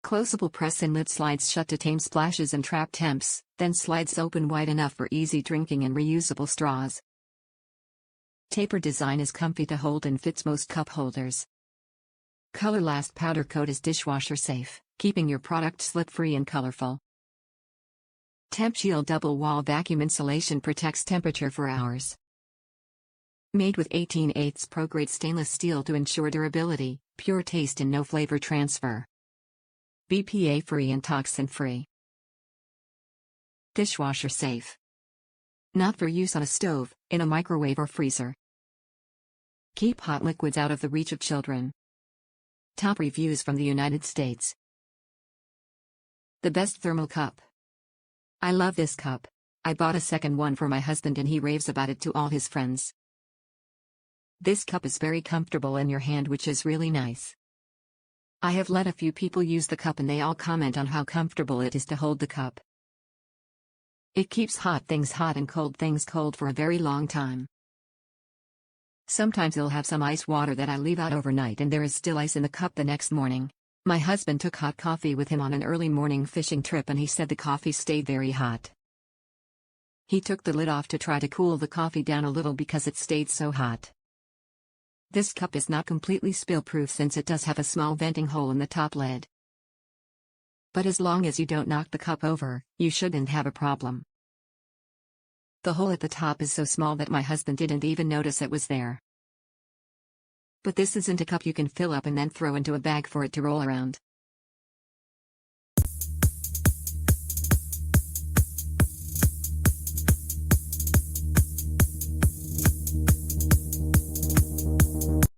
Closeable press-in lid slides shut to tame splashes and trap temps, then slides open wide enough for easy drinking and reusable straws. Tapered design is comfy to hold and fits most cup holders. Color Last powder coat is dishwasher safe, keeping your product slip-free and colorful. TempShield double wall vacuum insulation protects temperature for hours. Made with 18/8 pro-grade stainless steel to ensure durability, pure taste and no flavor transfer. BPA-free and toxin-free. Dishwasher safe. Not for use on a stove, in a microwave or freezer. Keep hot liquids out of the reach of children. Top reviews from the United States. The best thermal cup. I love this cup. I bought a second one for my husband and he raves about it to all his friends. This cup is very comfortable in your hand, which is really nice. I have let a few people use the cup and they all comment on how comfortable it is to hold the cup. It keeps hot things hot and cold things cold for a very long time. Sometimes it'll have some ice water that I leave out overnight and there is still ice in the cup the next morning. My husband took hot coffee with him on an early morning fishing trip and he said the coffee stayed very hot. He took the lid off to try to cool the coffee down a little because it stayed so hot. This cup is not completely spill-proof since it does have a small venting hole in the top lid. But as long as you don't knock the cup over, you shouldn't have a problem. The hole at the top is so small that my husband didn't even notice it was there. But this isn't a cup you can fill up and then throw into a bag for it to roll around.